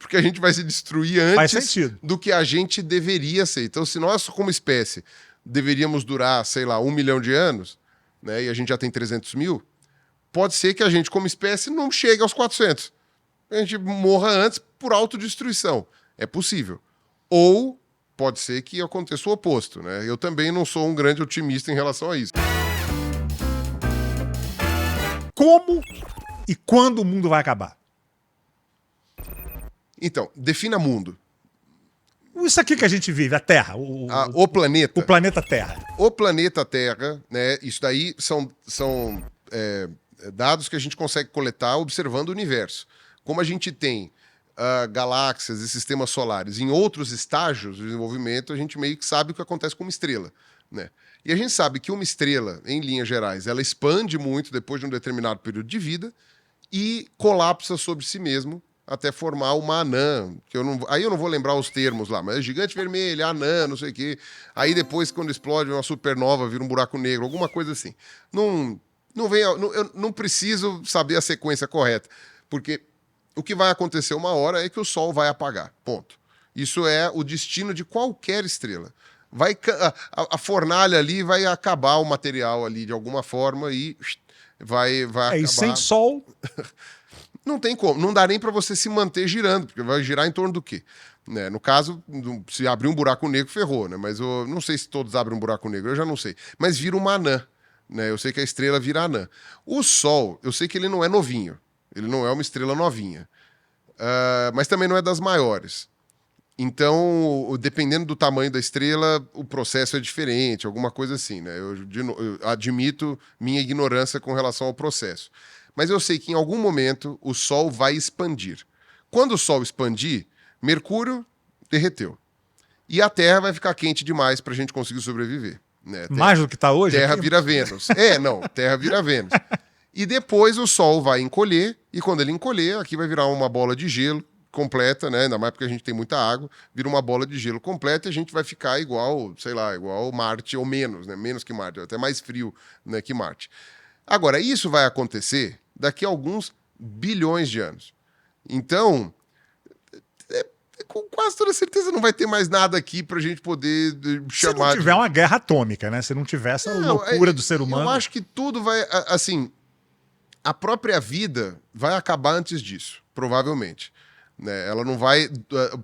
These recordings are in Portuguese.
porque a gente vai se destruir Faz antes sentido. do que a gente deveria ser. Então, se nós, como espécie, deveríamos durar, sei lá, 1 milhão de anos, né, e a gente já tem 300 mil, pode ser que a gente, como espécie, não chegue aos 400. A gente morra antes por autodestruição. É possível. Ou pode ser que aconteça o oposto, né? Eu também não sou um grande otimista em relação a isso. Como e quando o mundo vai acabar? Então, defina mundo. Isso aqui que a gente vive, a Terra, O planeta. o planeta Terra. O planeta Terra, né? Isso daí são dados que a gente consegue coletar observando o universo. Como a gente tem galáxias e sistemas solares em outros estágios de desenvolvimento, a gente meio que sabe o que acontece com uma estrela, né? E a gente sabe que uma estrela, em linhas gerais, ela expande muito depois de um determinado período de vida e colapsa sobre si mesmo até formar uma anã, que aí eu não vou lembrar os termos lá, mas é gigante vermelho, anã, não sei o quê. Aí depois, quando explode uma supernova, vira um buraco negro, alguma coisa assim. Eu não preciso saber a sequência correta, porque o que vai acontecer uma hora é que o Sol vai apagar, ponto. Isso é o destino de qualquer estrela. A fornalha ali vai acabar o material ali de alguma forma e vai acabar. E sem Sol... Não tem como, não dá nem para você se manter girando, porque vai girar em torno do quê? Né? No caso, se abrir um buraco negro, ferrou, né? Mas eu não sei se todos abrem um buraco negro, eu já não sei. Mas vira uma anã, né? Eu sei que a estrela vira anã. O Sol, eu sei que ele não é novinho, ele não é uma estrela novinha, mas também não é das maiores. Então, dependendo do tamanho da estrela, o processo é diferente, alguma coisa assim, né? Eu admito minha ignorância com relação ao processo. Mas eu sei que em algum momento o Sol vai expandir. Quando o Sol expandir, Mercúrio derreteu. E a Terra vai ficar quente demais para a gente conseguir sobreviver. Né? Mais do que está hoje? Terra aqui? vira Vênus. Terra vira Vênus. E depois o Sol vai encolher, e quando ele encolher, aqui vai virar uma bola de gelo completa, né? Ainda mais porque a gente tem muita água, vira uma bola de gelo completa e a gente vai ficar igual, sei lá, igual Marte, ou menos, né? Menos que Marte, até mais frio, né, que Marte. Agora, isso vai acontecer daqui a alguns bilhões de anos. Então, com quase toda certeza não vai ter mais nada aqui para a gente poder chamar. Se não tiver uma guerra atômica, né? Se não tiver essa loucura do ser humano. Eu acho que tudo vai... Assim, a própria vida vai acabar antes disso, provavelmente. Né? Ela não vai...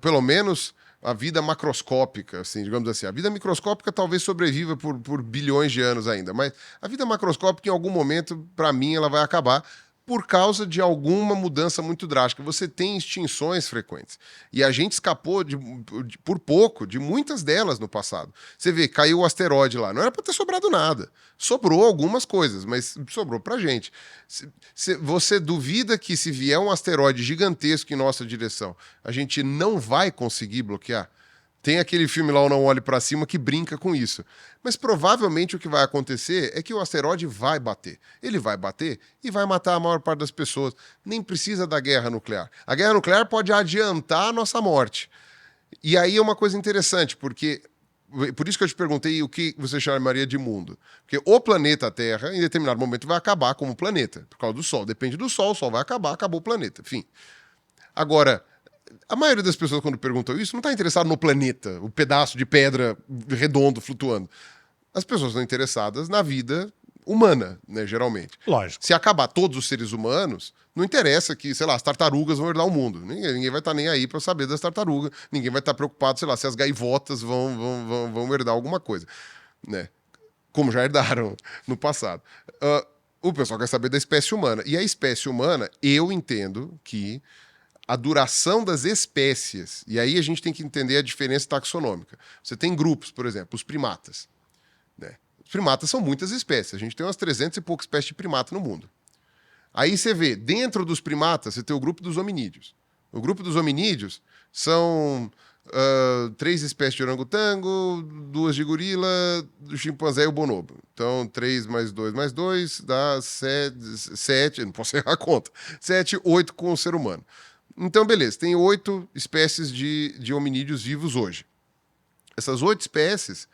Pelo menos a vida macroscópica, assim, digamos assim. A vida microscópica talvez sobreviva por bilhões de anos ainda, mas a vida macroscópica, em algum momento, para mim, ela vai acabar por causa de alguma mudança muito drástica. Você tem extinções frequentes. E a gente escapou, por pouco, de muitas delas no passado. Você vê, caiu o asteroide lá. Não era para ter sobrado nada. Sobrou algumas coisas, mas sobrou pra gente. Você duvida que se vier um asteroide gigantesco em nossa direção, a gente não vai conseguir bloquear? Tem aquele filme lá, O Não Olhe Pra Cima, que brinca com isso. Mas provavelmente o que vai acontecer é que o asteroide vai bater. Ele vai bater e vai matar a maior parte das pessoas. Nem precisa da guerra nuclear. A guerra nuclear pode adiantar a nossa morte. E aí é uma coisa interessante, porque... Por isso que eu te perguntei o que você chamaria de mundo. Porque o planeta Terra, em determinado momento, vai acabar como planeta, por causa do Sol. Depende do Sol, o Sol vai acabar, acabou o planeta. Enfim. Agora... A maioria das pessoas, quando perguntam isso, não está interessada no planeta, o pedaço de pedra redondo flutuando. As pessoas estão interessadas na vida humana, né, geralmente. Lógico. Se acabar todos os seres humanos, não interessa que, sei lá, as tartarugas vão herdar o mundo. Ninguém vai estar nem aí para saber das tartarugas. Ninguém vai estar preocupado, sei lá, se as gaivotas vão herdar alguma coisa, né? Como já herdaram no passado. O pessoal quer saber da espécie humana. E a espécie humana, eu entendo que a duração das espécies, e aí a gente tem que entender a diferença taxonômica. Você tem grupos, por exemplo, os primatas. Né? Os primatas são muitas espécies. A gente tem umas 300 e poucas espécies de primata no mundo. Aí você vê, dentro dos primatas, você tem o grupo dos hominídeos. O grupo dos hominídeos são 3 espécies de orangotango, 2 de gorila, do chimpanzé e o bonobo. Então, 3 mais 2 mais 2 dá 7, não posso errar a conta, 7, 8 com o ser humano. Então, beleza, tem 8 espécies de hominídeos vivos hoje. Essas 8 espécies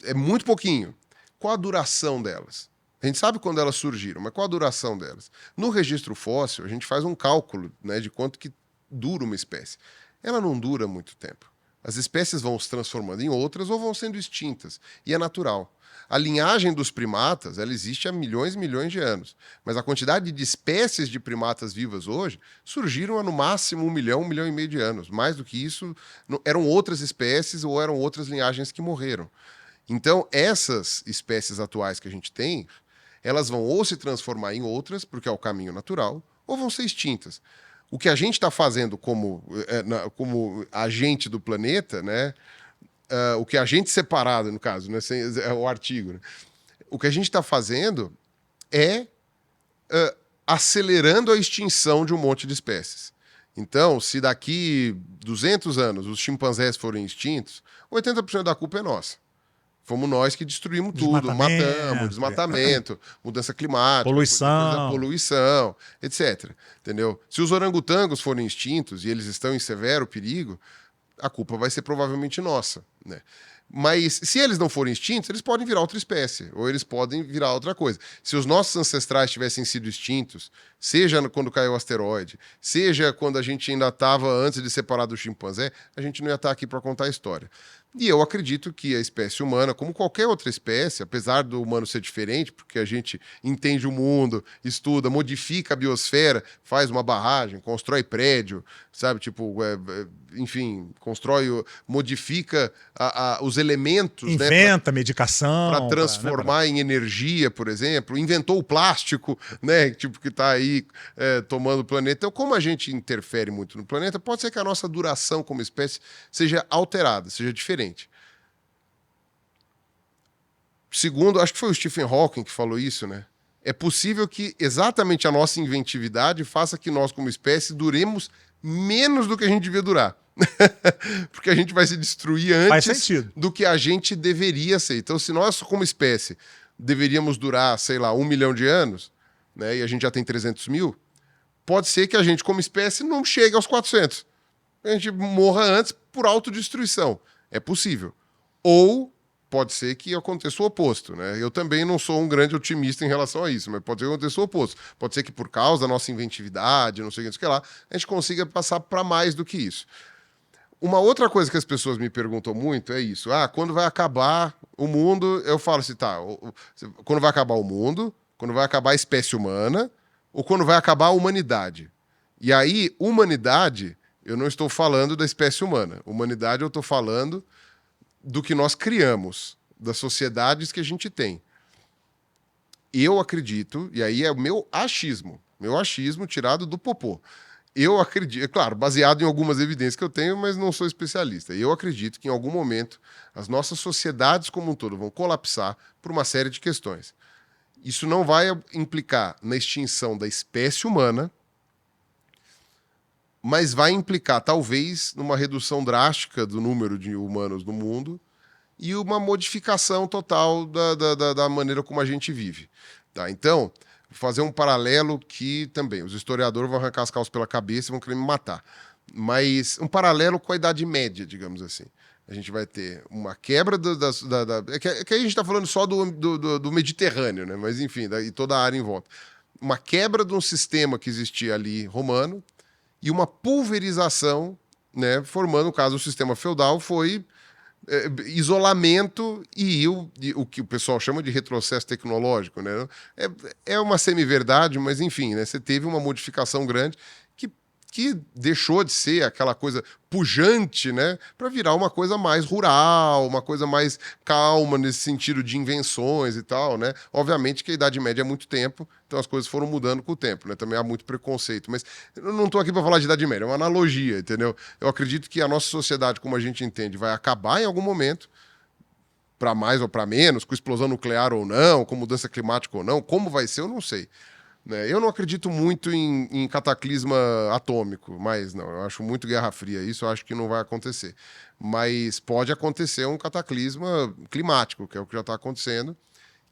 é muito pouquinho. Qual a duração delas? A gente sabe quando elas surgiram, mas qual a duração delas? No registro fóssil, a gente faz um cálculo, né, de quanto que dura uma espécie? Ela não dura muito tempo. As espécies vão se transformando em outras ou vão sendo extintas. E é natural. A linhagem dos primatas, ela existe há milhões e milhões de anos. Mas a quantidade de espécies de primatas vivas hoje surgiram há no máximo 1 milhão e meio de anos. Mais do que isso, eram outras espécies ou eram outras linhagens que morreram. Então, essas espécies atuais que a gente tem, elas vão ou se transformar em outras, porque é o caminho natural, ou vão ser extintas. O que a gente está fazendo como agente do planeta, né? O que a gente separado, no caso, né? É o artigo. Né? O que a gente está fazendo é acelerando a extinção de um monte de espécies. Então, se daqui 200 anos os chimpanzés forem extintos, 80% da culpa é nossa. Fomos nós que destruímos tudo, matamos, desmatamento, mudança climática, poluição, etc. Entendeu? Se os orangotangos forem extintos e eles estão em severo perigo, a culpa vai ser provavelmente nossa, né? Mas se eles não forem extintos, eles podem virar outra espécie, ou eles podem virar outra coisa. Se os nossos ancestrais tivessem sido extintos, seja quando caiu o asteroide, seja quando a gente ainda estava antes de separar do chimpanzé, a gente não ia estar aqui para contar a história. E eu acredito que a espécie humana, como qualquer outra espécie, apesar do humano ser diferente, porque a gente entende o mundo, estuda, modifica a biosfera, faz uma barragem, constrói prédio, sabe? Tipo, enfim, modifica os elementos, inventa, né, medicação para transformar em energia, por exemplo, inventou o plástico, né? Tipo, que está aí tomando o planeta. Então, como a gente interfere muito no planeta, pode ser que a nossa duração como espécie seja alterada, seja diferente. Segundo, acho que foi o Stephen Hawking que falou isso, né? É possível que exatamente a nossa inventividade faça que nós, como espécie, duremos menos do que a gente devia durar. Porque a gente vai se destruir antes do que a gente deveria ser. Então, se nós, como espécie, deveríamos durar, sei lá, 1 milhão de anos, né, e a gente já tem 300 mil, pode ser que a gente, como espécie, não chegue aos 400. A gente morra antes por autodestruição. É possível. Ou pode ser que aconteça o oposto, né? Eu também não sou um grande otimista em relação a isso, mas pode ser que aconteça o oposto. Pode ser que por causa da nossa inventividade, não sei o que lá, a gente consiga passar para mais do que isso. Uma outra coisa que as pessoas me perguntam muito é isso. Quando vai acabar o mundo? Eu falo assim, tá, quando vai acabar o mundo, quando vai acabar a espécie humana, ou quando vai acabar a humanidade? E aí, humanidade, eu não estou falando da espécie humana. Humanidade, eu estou falando do que nós criamos, das sociedades que a gente tem. Eu acredito, e aí é o meu achismo tirado do popô. Eu acredito, é claro, baseado em algumas evidências que eu tenho, mas não sou especialista. Eu acredito que em algum momento as nossas sociedades como um todo vão colapsar por uma série de questões. Isso não vai implicar na extinção da espécie humana, mas vai implicar, talvez, numa redução drástica do número de humanos no mundo e uma modificação total da maneira como a gente vive. Tá? Então, vou fazer um paralelo que também os historiadores vão arrancar as calças pela cabeça e vão querer me matar. Mas um paralelo com a Idade Média, digamos assim. A gente vai ter uma quebra que aí a gente está falando só do Mediterrâneo, né? Mas enfim, e toda a área em volta. Uma quebra de um sistema que existia ali romano e uma pulverização, né? Formando, no caso, o sistema feudal foi isolamento e o que o pessoal chama de retrocesso tecnológico, né? É uma semi-verdade, mas enfim, né? Você teve uma modificação grande que deixou de ser aquela coisa pujante, né, para virar uma coisa mais rural, uma coisa mais calma nesse sentido de invenções e tal, né? Obviamente que a Idade Média é muito tempo, então as coisas foram mudando com o tempo, né? Também há muito preconceito, mas eu não estou aqui para falar de Idade Média, é uma analogia, entendeu? Eu acredito que a nossa sociedade, como a gente entende, vai acabar em algum momento, para mais ou para menos, com explosão nuclear ou não, com mudança climática ou não, como vai ser, eu não sei. Eu não acredito muito em cataclisma atômico, mas não, eu acho muito Guerra Fria, isso eu acho que não vai acontecer. Mas pode acontecer um cataclisma climático, que é o que já está acontecendo,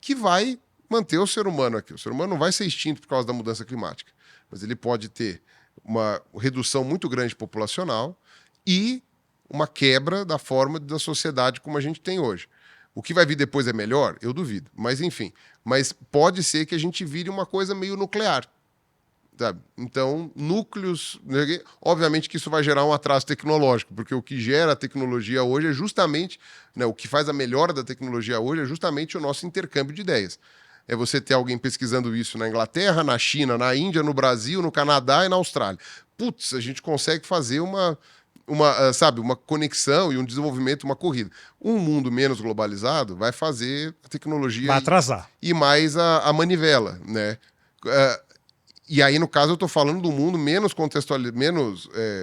que vai manter o ser humano aqui. O ser humano não vai ser extinto por causa da mudança climática, mas ele pode ter uma redução muito grande populacional e uma quebra da forma da sociedade como a gente tem hoje. O que vai vir depois é melhor? Eu duvido. Mas, enfim. Mas pode ser que a gente vire uma coisa meio nuclear. sabe? Então, núcleos... né, obviamente que isso vai gerar um atraso tecnológico, porque o que gera a tecnologia hoje é justamente... né, o que faz a melhora da tecnologia hoje é justamente o nosso intercâmbio de ideias. É você ter alguém pesquisando isso na Inglaterra, na China, na Índia, no Brasil, no Canadá e na Austrália. Putz, a gente consegue fazer sabe, uma conexão e um desenvolvimento, uma corrida. Um mundo menos globalizado vai fazer a tecnologia Vai atrasar. e mais a manivela, né? E aí, no caso, eu estou falando do mundo menos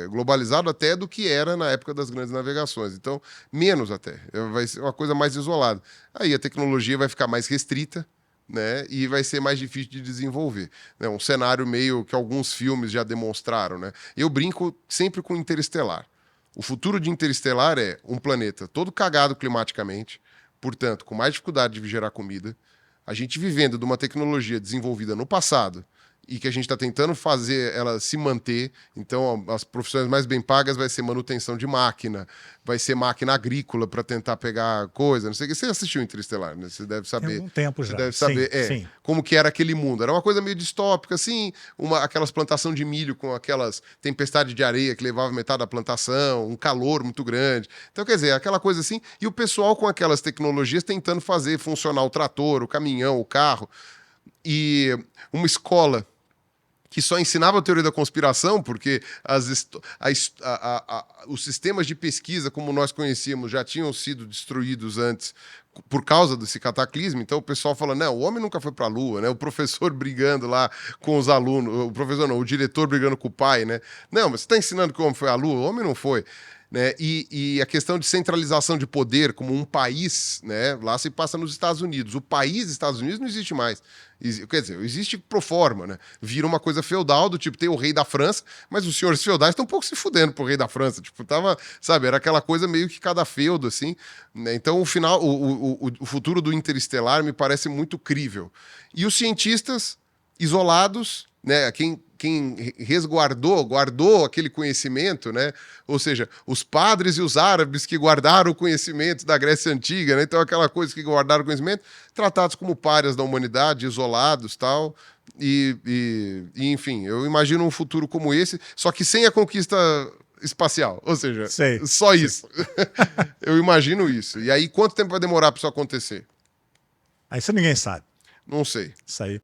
globalizado até do que era na época das grandes navegações. Então, menos até. Vai ser uma coisa mais isolada. Aí a tecnologia vai ficar mais restrita, né? E vai ser mais difícil de desenvolver. Né? Um cenário meio que alguns filmes já demonstraram, né? Eu brinco sempre com Interestelar. O futuro de Interestelar é um planeta todo cagado climaticamente, portanto, com mais dificuldade de gerar comida, a gente vivendo de uma tecnologia desenvolvida no passado e que a gente está tentando fazer ela se manter. Então, as profissões mais bem pagas vai ser manutenção de máquina, vai ser máquina agrícola para tentar pegar coisa, não sei o que. Você assistiu Interestelar, né? Você deve saber. Tem um tempo já. Você deve saber Sim. como que era aquele mundo. Era uma coisa meio distópica, assim, aquelas plantações de milho com aquelas tempestades de areia que levava metade da plantação, um calor muito grande. Então, quer dizer, aquela coisa assim, e o pessoal com aquelas tecnologias tentando fazer funcionar o trator, o caminhão, o carro. E uma escola que só ensinava a teoria da conspiração, porque os sistemas de pesquisa, como nós conhecíamos, já tinham sido destruídos antes por causa desse cataclismo. Então o pessoal fala, não, o homem nunca foi para a Lua, né? O professor brigando lá com os alunos, o professor não, o diretor brigando com o pai, né? Não, mas você está ensinando que o homem foi à Lua? O homem não foi. Né? E a questão de centralização de poder como um país, né? Lá se passa nos Estados Unidos. O país Estados Unidos não existe mais. Quer dizer, existe pro forma, né? Vira uma coisa feudal, do tipo, tem o rei da França, mas os senhores feudais estão um pouco se fudendo pro rei da França. Tipo, tava, sabe, era aquela coisa meio que cada feudo, assim. Né? Então, o futuro do Interestelar me parece muito crível. E os cientistas isolados, né? Quem guardou aquele conhecimento, né? Ou seja, os padres e os árabes que guardaram o conhecimento da Grécia Antiga, né? Então aquela coisa que guardaram o conhecimento, tratados como párias da humanidade, isolados, tal. Enfim, eu imagino um futuro como esse, só que sem a conquista espacial, ou seja, só isso. Eu imagino isso. E aí, quanto tempo vai demorar para isso acontecer? Isso ninguém sabe. Não sei. Isso aí.